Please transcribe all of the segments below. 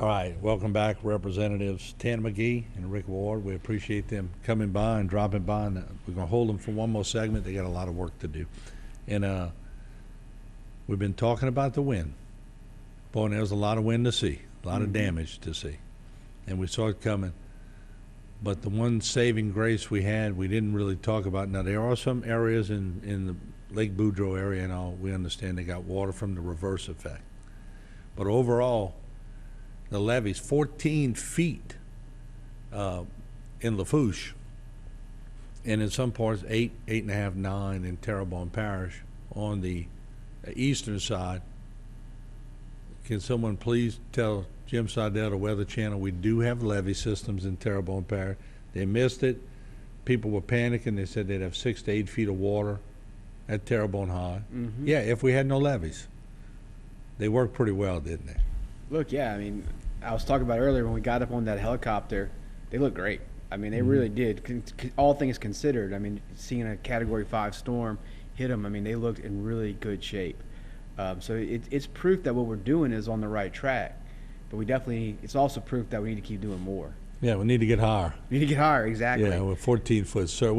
All right, welcome back, Representatives Tan Magee and Rick Ward. We appreciate them coming by and dropping by, and we're going to hold them for one more segment. They got a lot of work to do. And we've been talking about the wind. Boy, and there was a lot of wind to see, a lot of damage to see. And we saw it coming. But the one saving grace we had, we didn't really talk about. Now, there are some areas in the Lake Boudreaux area and all, we understand they got water from the reverse effect. But overall, the levees, 14 feet in Lafourche, and in some parts, 8.5, 9 in Terrebonne Parish on the eastern side. Can someone please tell Jim Seidel, the Weather Channel, we do have levee systems in Terrebonne Parish. They missed it. People were panicking. They said they'd have 6 to 8 feet of water at Terrebonne High. Yeah, if we had no levees. They worked pretty well, didn't they? Look, yeah, I mean, I was talking about earlier when we got up on that helicopter, they looked great. I mean, they really did. All things considered, I mean, seeing a Category 5 storm hit them, I mean, they looked in really good shape. So it's proof that what we're doing is on the right track. But we definitely, it's also proof that we need to keep doing more. Yeah, we need to get higher. We need to get higher, exactly. Yeah, we're 14 foot. So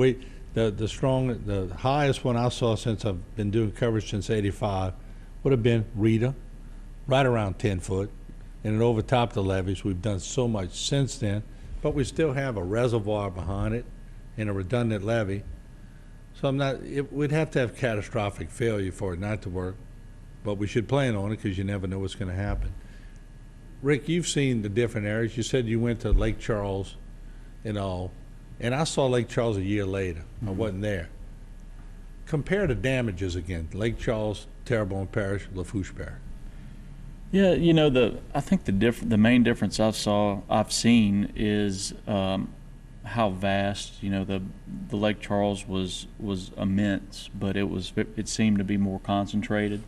the highest one I saw since I've been doing coverage since '85 would have been Rita, right around 10 foot. And it overtopped the levees. We've done so much since then, but we still have a reservoir behind it and a redundant levee. So we'd have to have catastrophic failure for it not to work, but we should plan on it because you never know what's going to happen. Rick, you've seen the different areas. You said you went to Lake Charles and all, and I saw Lake Charles a year later. I wasn't there. Compare the damages again, Lake Charles, Terrebonne Parish, Lafourche Parish. Yeah, I think the main difference I've seen is how vast. The Lake Charles was immense, but it seemed to be more concentrated.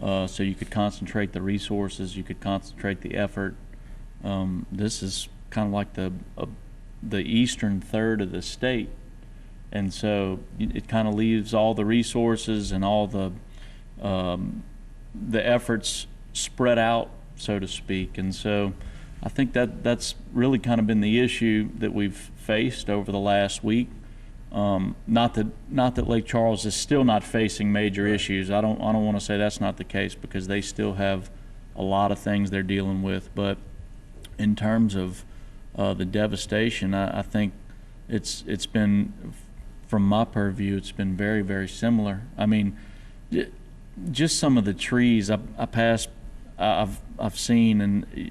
So you could concentrate the resources, you could concentrate the effort. This is kind of like the eastern third of the state, and so it kind of leaves all the resources and all the efforts spread out, so to speak. And so I think that's really kind of been the issue that we've faced over the last week. Not that Lake Charles is still not facing major issues. I don't want to say that's not the case, because they still have a lot of things they're dealing with. But in terms of the devastation, I think it's been, from my purview, it's been very, very similar. I mean, just some of the trees I've seen, and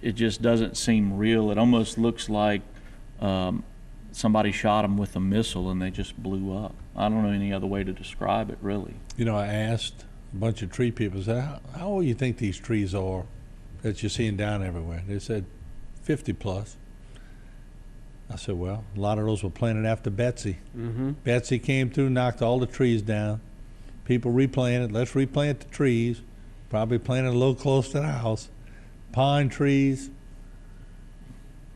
it just doesn't seem real. It almost looks like somebody shot them with a missile and they just blew up. I don't know any other way to describe it, really. I asked a bunch of tree people, how old do you think these trees are that you're seeing down everywhere? They said 50 plus. I said, well, a lot of those were planted after Betsy. Betsy came through, knocked all the trees down. People replanted. Let's replant the trees. Probably planted a little close to the house. Pine trees.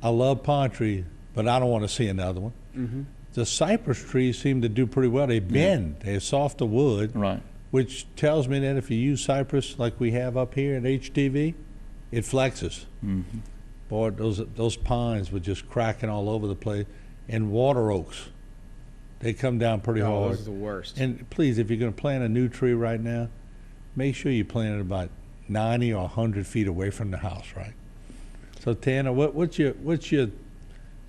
I love pine trees, but I don't want to see another one. The cypress trees seem to do pretty well. They bend. They're softer wood, Right. which tells me that if you use cypress like we have up here at HTV, it flexes. Boy, those pines were just cracking all over the place. And water oaks, they come down pretty hard. Those are the worst. And please, if you're going to plant a new tree right now, make sure you plant it about 90 or 100 feet away from the house, right? So, Tanner, what's your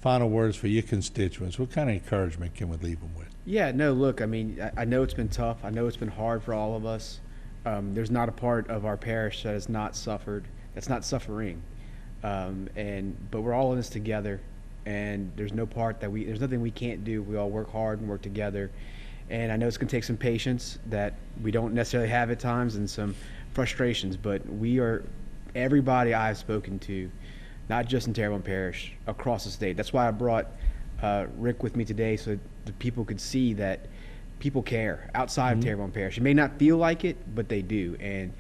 final words for your constituents? What kind of encouragement can we leave them with? Yeah, no, look, I mean, I know it's been tough. I know it's been hard for all of us. There's not a part of our parish that has not suffered, that's not suffering. But we're all in this together, and there's nothing we can't do. We all work hard and work together. And I know it's going to take some patience that we don't necessarily have at times, and some frustrations, but everybody I've spoken to, not just in Terrebonne Parish, across the state. That's why I brought Rick with me today, so the people could see that people care outside of Terrebonne Parish. It may not feel like it, but they do. And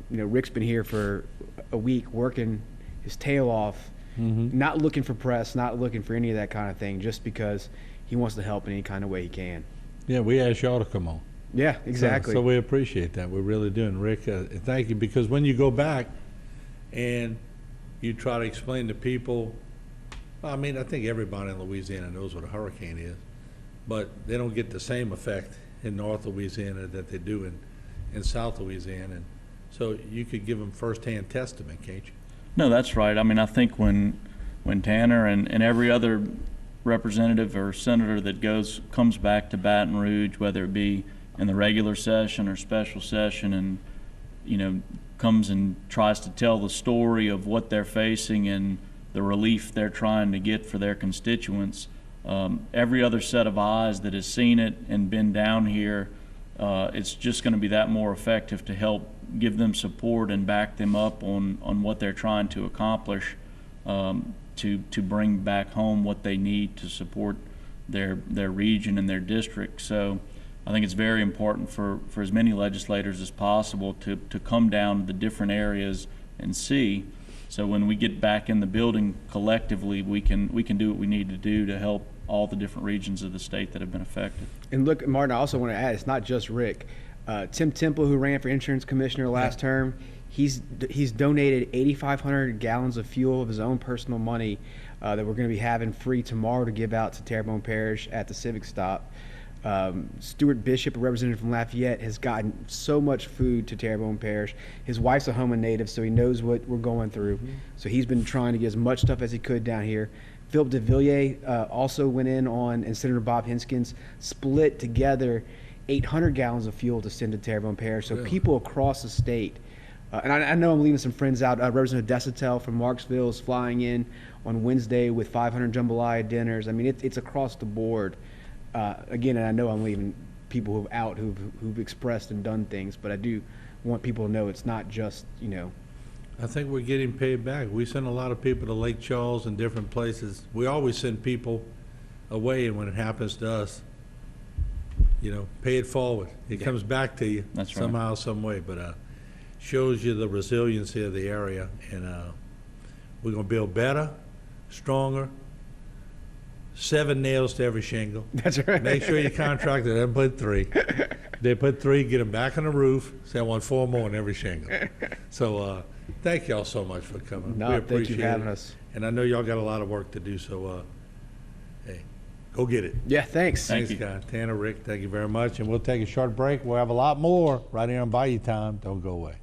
Rick's been here for a week working his tail off, not looking for press, not looking for any of that kind of thing, just because he wants to help in any kind of way he can. Yeah, we asked y'all to come on. Yeah, exactly. So we appreciate that. We really do. And Rick, thank you, because when you go back and you try to explain to people, I mean, I think everybody in Louisiana knows what a hurricane is, but they don't get the same effect in North Louisiana that they do in South Louisiana. And so you could give them firsthand testament, can't you? No, that's right. I mean, I think when Tanner and every other representative or senator that comes back to Baton Rouge, whether it be in the regular session or special session, and comes and tries to tell the story of what they're facing and the relief they're trying to get for their constituents, every other set of eyes that has seen it and been down here, it's just going to be that more effective to help give them support and back them up on what they're trying to accomplish, to bring back home what they need to support their region and their district. So I think it's very important for as many legislators as possible to come down to the different areas and see. So when we get back in the building collectively, we can do what we need to do to help all the different regions of the state that have been affected. And look, Martin, I also want to add, it's not just Rick. Tim Temple, who ran for insurance commissioner last term, he's donated 8,500 gallons of fuel of his own personal money that we're going to be having free tomorrow to give out to Terrebonne Parish at the Civic Stop. Stuart Bishop, a representative from Lafayette, has gotten so much food to Terrebonne Parish. His wife's a Houma native, so he knows what we're going through. So he's been trying to get as much stuff as he could down here. Philip de Villiers also went in on, and Senator Bob Hinskins split together 800 gallons of fuel to send to Terrebonne Parish. So people across the state, and I know I'm leaving some friends out. Representative Desatel from Marksville is flying in on Wednesday with 500 jambalaya dinners. I mean, it's across the board. Again, and I know I'm leaving people who've expressed and done things, but I do want people to know it's not just, I think we're getting paid back. We send a lot of people to Lake Charles and different places. We always send people away, and when it happens to us, pay it forward. It comes back to you. That's right. Somehow, some way. But shows you the resiliency of the area, and we're going to build better, stronger. 7 nails to every shingle. That's right. Make sure your contractor doesn't put 3. They put 3, get them back on the roof. Say I want 4 more on every shingle. So thank y'all so much for coming. No, we appreciate thank you for having us. And I know y'all got a lot of work to do. So hey, go get it. Yeah, thanks. Thank Thanks, you. guys. Tanner, Rick, thank you very much. And we'll take a short break. We'll have a lot more right here on Bayou Time. Don't go away.